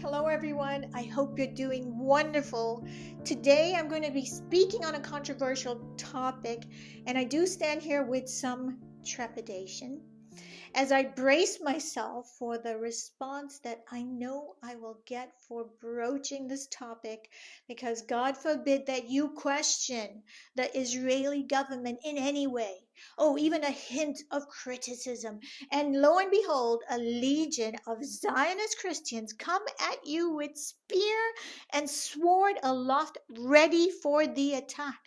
Hello everyone, I hope you're doing wonderful. Today I'm going to be speaking on a controversial topic, and I do stand here with some trepidation as I brace myself for the response that I know I will get for broaching this topic, because God forbid that you question the Israeli government in any way. Oh, even a hint of criticism. And lo and behold, a legion of Zionist Christians come at you with spear and sword aloft, ready for the attack.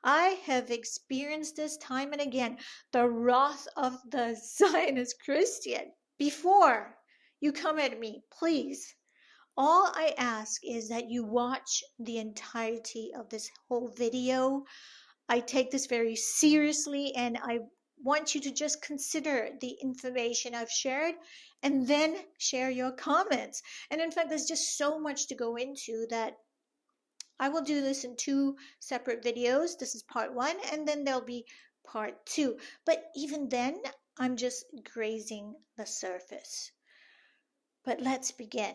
I have experienced this time and again, the wrath of the Zionist Christian. Before you come at me, please, all I ask is that you watch the entirety of this whole video. I take this very seriously, and I want you to just consider the information I've shared and then share your comments. And in fact, there's just so much to go into that I will do this in two separate videos. This is part one, and then there'll be part two. But even then, I'm just grazing the surface. But let's begin.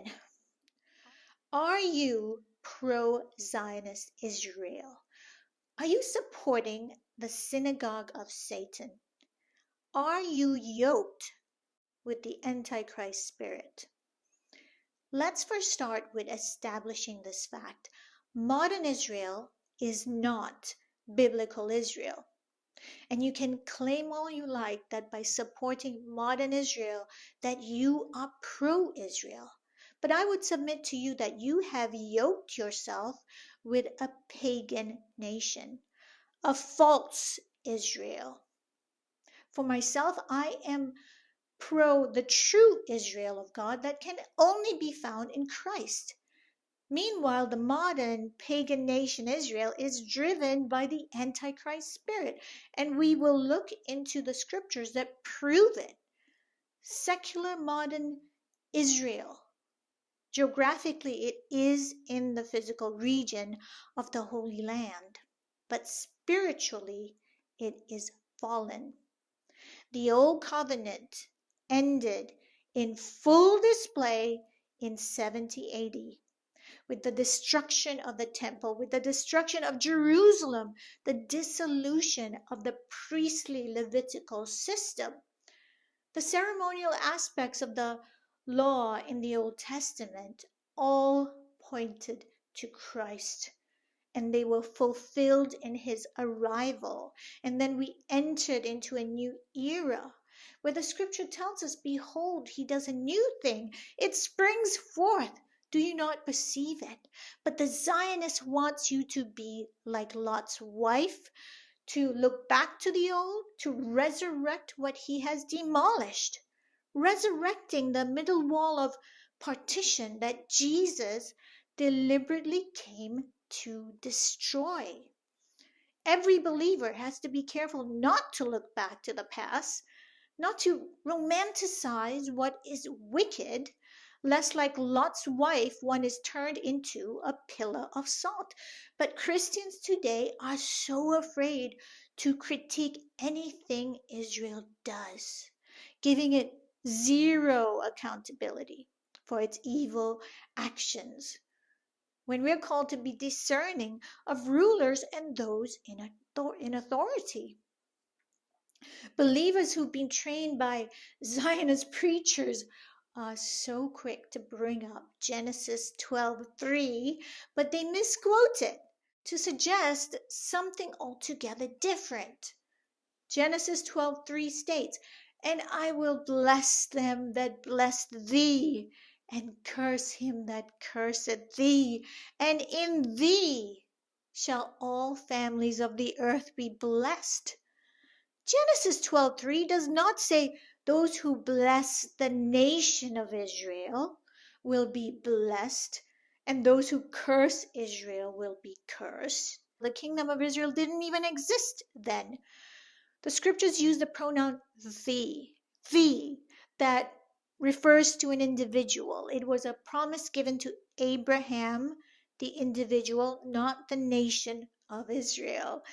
Are you pro-Zionist Israel? Are you supporting the Synagogue of Satan? Are you yoked with the Antichrist spirit? Let's first start with establishing this fact. Modern Israel is not biblical Israel. And you can claim all you like that by supporting modern Israel that you are pro-Israel. But I would submit to you that you have yoked yourself with a pagan nation, a false Israel. For myself, I am pro the true Israel of God that can only be found in Christ. Meanwhile, the modern pagan nation Israel is driven by the Antichrist spirit, and we will look into the scriptures that prove it. Secular modern Israel, geographically, it is in the physical region of the Holy Land, but spiritually, it is fallen. The Old Covenant ended in full display in 70 AD. With the destruction of the temple, with the destruction of Jerusalem, the dissolution of the priestly Levitical system. The ceremonial aspects of the law in the Old Testament all pointed to Christ, and they were fulfilled in his arrival. And then we entered into a new era where the scripture tells us, behold, he does a new thing. It springs forth. Do you not perceive it? But the Zionist wants you to be like Lot's wife, to look back to the old, to resurrect what he has demolished, resurrecting the middle wall of partition that Jesus deliberately came to destroy. Every believer has to be careful not to look back to the past, not to romanticize what is wicked, lest like Lot's wife, one is turned into a pillar of salt. But Christians today are so afraid to critique anything Israel does, giving it zero accountability for its evil actions, when we're called to be discerning of rulers and those in authority. Believers who've been trained by Zionist preachers are so quick to bring up Genesis 12:3, but they misquote it to suggest something altogether different. Genesis 12:3 states, "And I will bless them that bless thee, and curse him that curseth thee, and in thee shall all families of the earth be blessed." Genesis 12:3 does not say those who bless the nation of Israel will be blessed, and those who curse Israel will be cursed. The kingdom of Israel didn't even exist then. The scriptures use the pronoun thee, that refers to an individual. It was a promise given to Abraham, the individual, not the nation of Israel.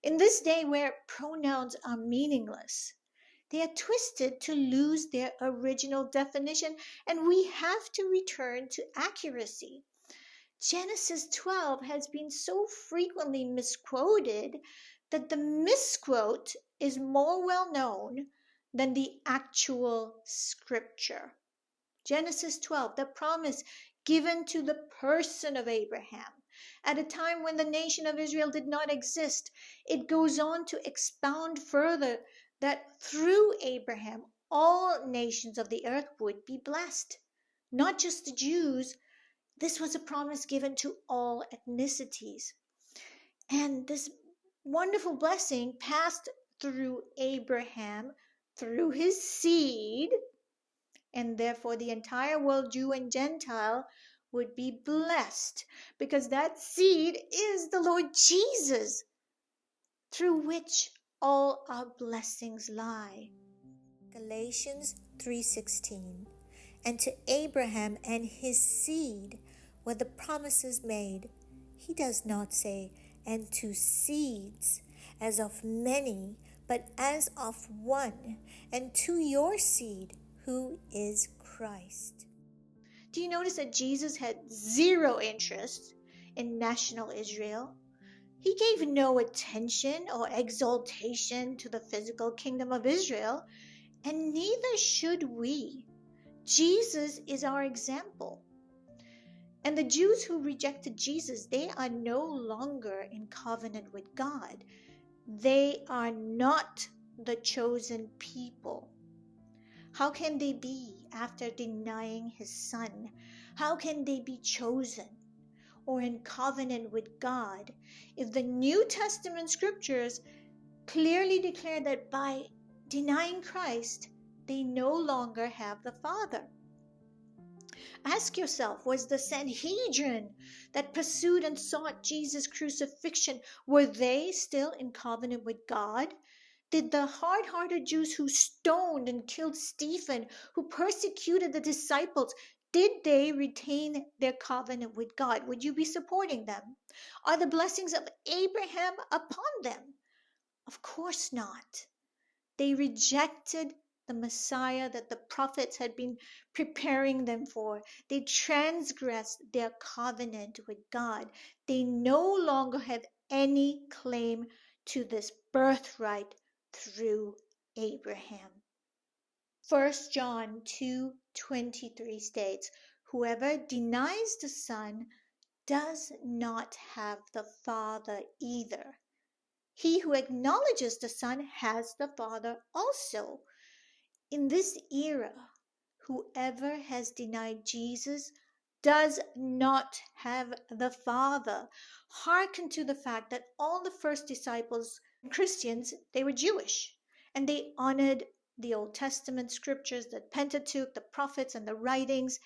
In this day where pronouns are meaningless, They are twisted to lose their original definition, and we have to return to accuracy. Genesis 12 has been so frequently misquoted that the misquote is more well known than the actual scripture. Genesis 12, the promise given to the person of Abraham. At a time when the nation of Israel did not exist, it goes on to expound further that through Abraham, all nations of the earth would be blessed. Not just the Jews, this was a promise given to all ethnicities. And this wonderful blessing passed through Abraham, through his seed, and therefore the entire world, Jew and Gentile, would be blessed, because that seed is the Lord Jesus, through which all our blessings lie. Galatians 3:16. And to Abraham and his seed were the promises made. He does not say, and to seeds, as of many, but as of one, and to your seed, who is Christ. Do you notice that Jesus had zero interest in national Israel? He gave no attention or exaltation to the physical kingdom of Israel, and neither should we. Jesus is our example. And the Jews who rejected Jesus, they are no longer in covenant with God. They are not the chosen people. How can they be after denying his son? How can they be chosen or in covenant with God if the New Testament scriptures clearly declare that by denying Christ, they no longer have the Father? Ask yourself, was the Sanhedrin that pursued and sought Jesus' crucifixion, were they still in covenant with God? Did the hard-hearted Jews who stoned and killed Stephen, who persecuted the disciples, did they retain their covenant with God? Would you be supporting them? Are the blessings of Abraham upon them? Of course not. They rejected the Messiah that the prophets had been preparing them for. They transgressed their covenant with God. They no longer have any claim to this birthright through Abraham. 1 John 2:23 states, whoever denies the Son does not have the Father either. He who acknowledges the Son has the Father also. In this era, whoever has denied Jesus does not have the Father. Hearken to the fact that all the first disciples, Christians, they were Jewish, and they honored the Old Testament scriptures, the Pentateuch, the prophets, and the writings.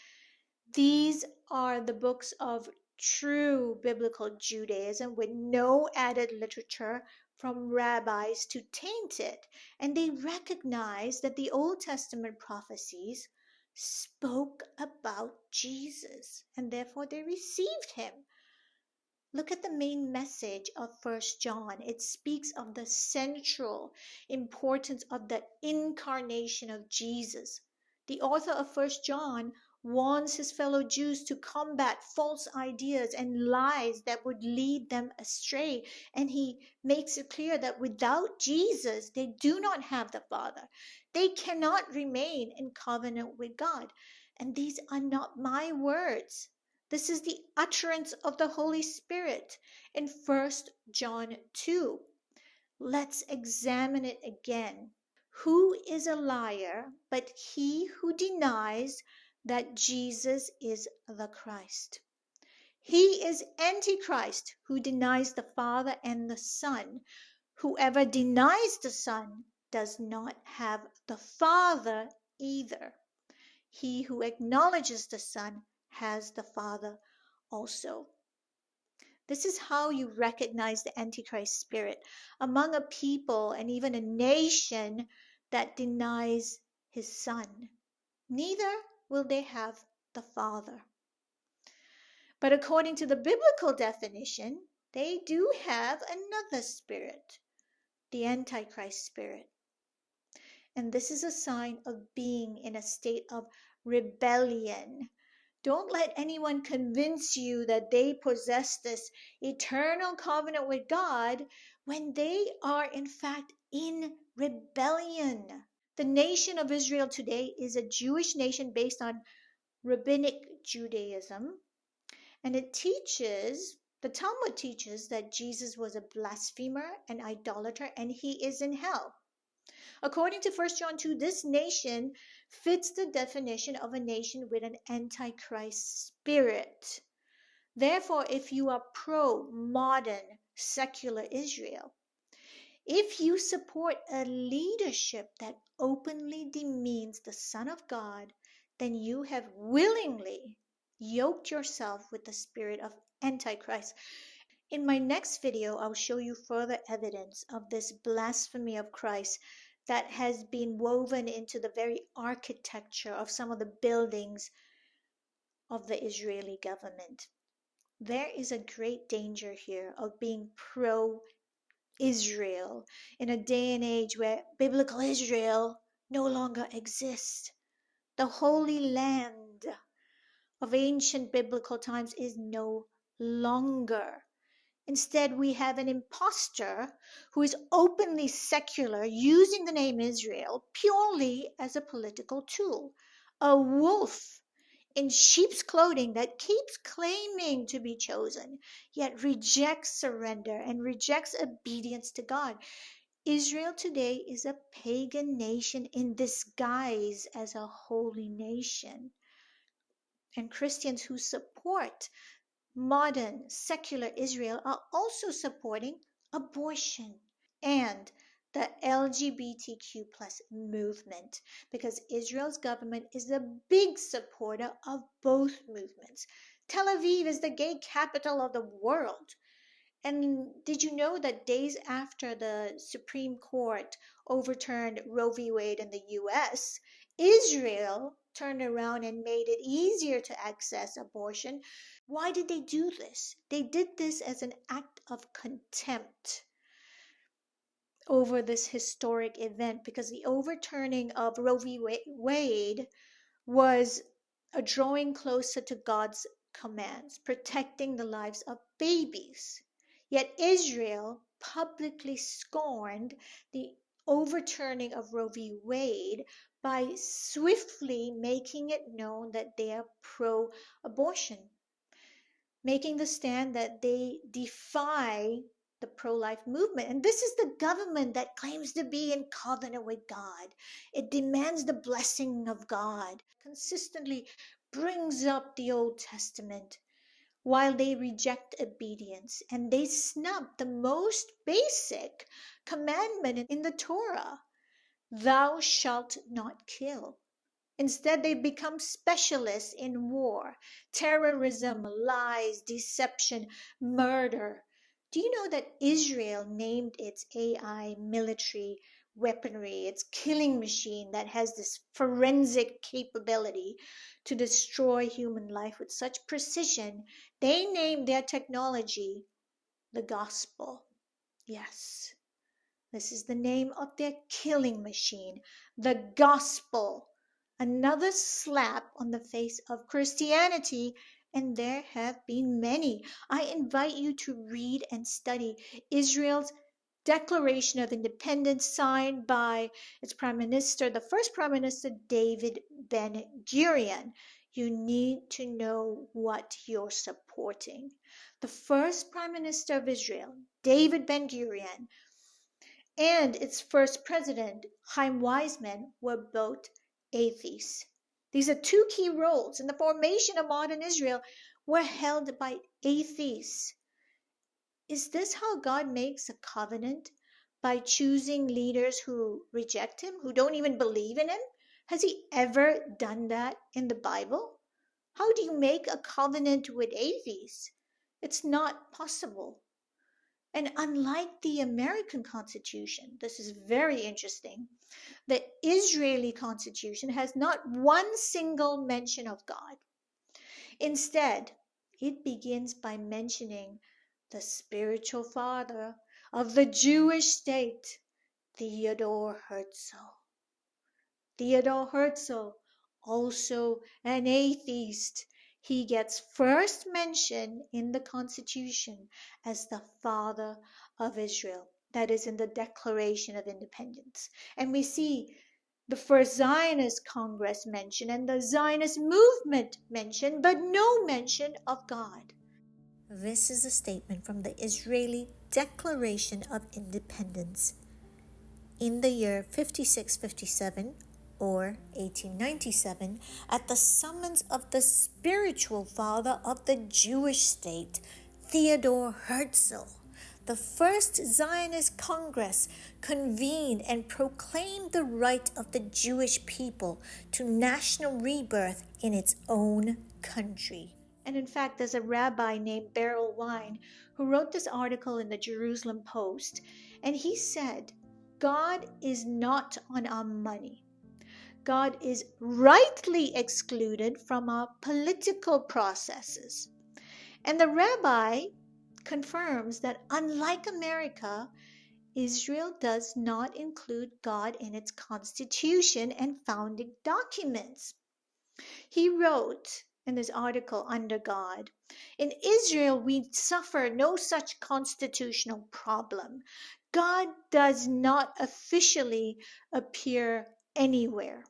These are the books of true biblical Judaism with no added literature from rabbis to taint it. And they recognized that the Old Testament prophecies spoke about Jesus, and therefore they received him. Look at the main message of 1 John. It speaks of the central importance of the incarnation of Jesus. The author of 1 John warns his fellow Jews to combat false ideas and lies that would lead them astray. And he makes it clear that without Jesus, they do not have the Father. They cannot remain in covenant with God. And these are not my words. This is the utterance of the Holy Spirit in 1 John 2. Let's examine it again. Who is a liar but he who denies that Jesus is the Christ? He is Antichrist who denies the Father and the Son. Whoever denies the Son does not have the Father either. He who acknowledges the Son has the Father also. This is how you recognize the Antichrist spirit among a people and even a nation that denies his Son. Neither will they have the Father. But according to the biblical definition, they do have another spirit, the Antichrist spirit. And this is a sign of being in a state of rebellion. Don't let anyone convince you that they possess this eternal covenant with God when they are in fact in rebellion. The nation of Israel today is a Jewish nation based on Rabbinic Judaism, and the Talmud teaches that Jesus was a blasphemer, an idolater, and he is in hell. According to 1 John 2, this nation fits the definition of a nation with an antichrist spirit. Therefore, if you are pro-modern secular Israel, if you support a leadership that openly demeans the Son of God, then you have willingly yoked yourself with the spirit of Antichrist. In my next video, I'll show you further evidence of this blasphemy of Christ that has been woven into the very architecture of some of the buildings of the Israeli government. There is a great danger here of being pro-Israel in a day and age where biblical Israel no longer exists. The Holy Land of ancient biblical times is no longer. Instead, we have an impostor who is openly secular, using the name Israel purely as a political tool. A wolf in sheep's clothing that keeps claiming to be chosen, yet rejects surrender and rejects obedience to God. Israel today is a pagan nation in disguise as a holy nation. And Christians who support modern secular Israel are also supporting abortion and the LGBTQ plus movement, because Israel's government is a big supporter of both movements. Tel Aviv is the gay capital of the world. And did you know that days after the Supreme Court overturned Roe v. Wade in the US, Israel turned around and made it easier to access abortion? Why did they do this? They did this as an act of contempt over this historic event, because the overturning of Roe v. Wade was a drawing closer to God's commands, protecting the lives of babies. Yet Israel publicly scorned the overturning of Roe v. Wade by swiftly making it known that they are pro-abortion, making the stand that they defy the pro-life movement. And this is the government that claims to be in covenant with God. It demands the blessing of God, consistently brings up the Old Testament, while they reject obedience and they snub the most basic commandment in the Torah: thou shalt not kill. Instead, they become specialists in war, terrorism, lies, deception, murder. Do you know that Israel named its AI military weaponry, its killing machine that has this forensic capability to destroy human life with such precision? They named their technology the gospel. Yes, this is the name of their killing machine, the gospel. Another slap on the face of Christianity, and there have been many. I invite you to read and study Israel's Declaration of Independence, signed by its Prime Minister, the first Prime Minister, David Ben-Gurion. You need to know what you're supporting. The first Prime Minister of Israel, David Ben-Gurion, and its first president, Chaim Weizmann, were both atheists. These are two key roles in the formation of modern Israel were held by atheists. Is this how God makes a covenant? By choosing leaders who reject him, who don't even believe in him? Has he ever done that in the Bible? How do you make a covenant with atheists? It's not possible. And unlike the American Constitution, this is very interesting, the Israeli Constitution has not one single mention of God. Instead, it begins by mentioning the spiritual father of the Jewish state, Theodore Herzl. Theodore Herzl, also an atheist. He gets first mention in the Constitution as the father of Israel. That is in the Declaration of Independence. And we see the first Zionist Congress mentioned and the Zionist movement mentioned, but no mention of God. This is a statement from the Israeli Declaration of Independence. In the year 5657 or 1897, at the summons of the spiritual father of the Jewish state, Theodore Herzl, the first Zionist Congress convened and proclaimed the right of the Jewish people to national rebirth in its own country. And in fact, there's a rabbi named Beryl Wine who wrote this article in the Jerusalem Post, and he said, God is not on our money. God is rightly excluded from our political processes. And the rabbi confirms that unlike America, Israel does not include God in its constitution and founding documents. He wrote in this article under God, in Israel we suffer no such constitutional problem. God does not officially appear anywhere,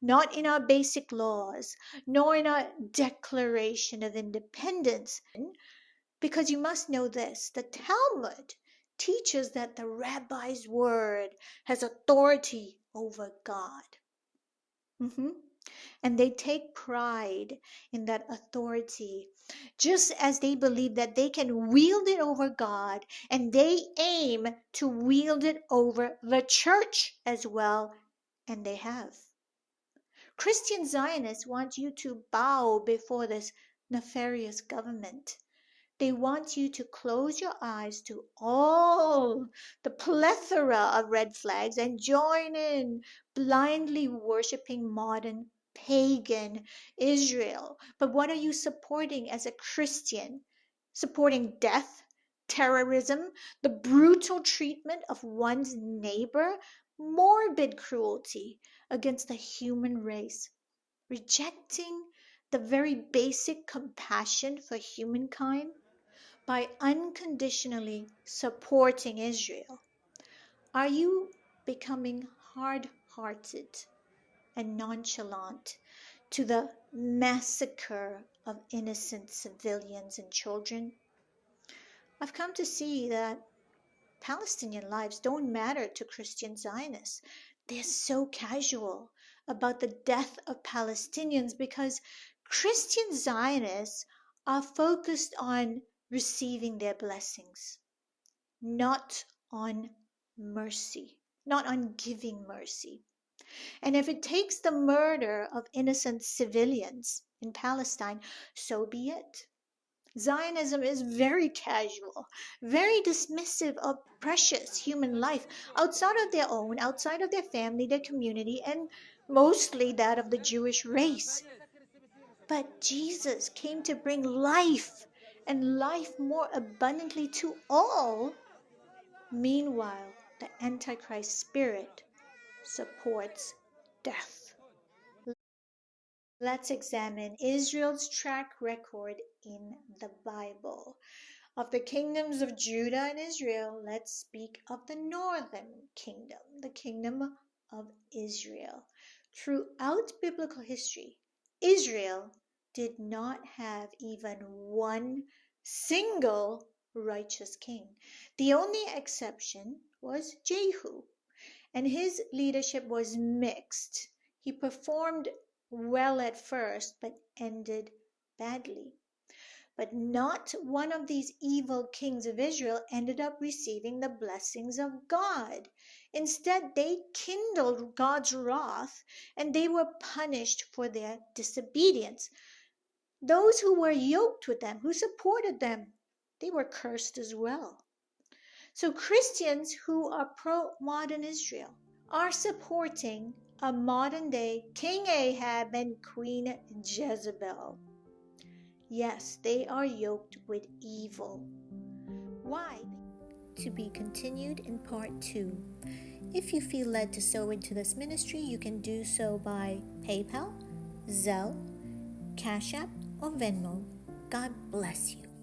not in our basic laws, nor in our Declaration of Independence. Because you must know this, the Talmud teaches that the rabbi's word has authority over God. And they take pride in that authority, just as they believe that they can wield it over God, and they aim to wield it over the church as well, and they have. Christian Zionists want you to bow before this nefarious government. They want you to close your eyes to all the plethora of red flags and join in blindly worshiping modern pagan Israel. But what are you supporting as a Christian? Supporting death, terrorism, the brutal treatment of one's neighbor, morbid cruelty against the human race, rejecting the very basic compassion for humankind by unconditionally supporting Israel. Are you becoming hard-hearted and nonchalant to the massacre of innocent civilians and children? I've come to see that Palestinian lives don't matter to Christian Zionists. They're so casual about the death of Palestinians because Christian Zionists are focused on receiving their blessings, not on mercy, not on giving mercy. And if it takes the murder of innocent civilians in Palestine, so be it. Zionism is very casual, very dismissive of precious human life outside of their own, outside of their family, their community, and mostly that of the Jewish race. But Jesus came to bring life and life more abundantly to all. Meanwhile, the Antichrist spirit supports death. Let's examine Israel's track record in the Bible. Of the kingdoms of Judah and Israel, let's speak of the northern kingdom, the kingdom of Israel. Throughout biblical history, Israel did not have even one single righteous king. The only exception was Jehu, and his leadership was mixed. He performed well at first, but ended badly. But not one of these evil kings of Israel ended up receiving the blessings of God. Instead, they kindled God's wrath, and they were punished for their disobedience. Those who were yoked with them, who supported them, they were cursed as well. So Christians who are pro-modern Israel are supporting a modern-day King Ahab and Queen Jezebel. Yes, they are yoked with evil. Why? to be continued in part 2. If you feel led to sow into this ministry, you can do so by PayPal, Zelle, Cash App, or Venmo. God bless you.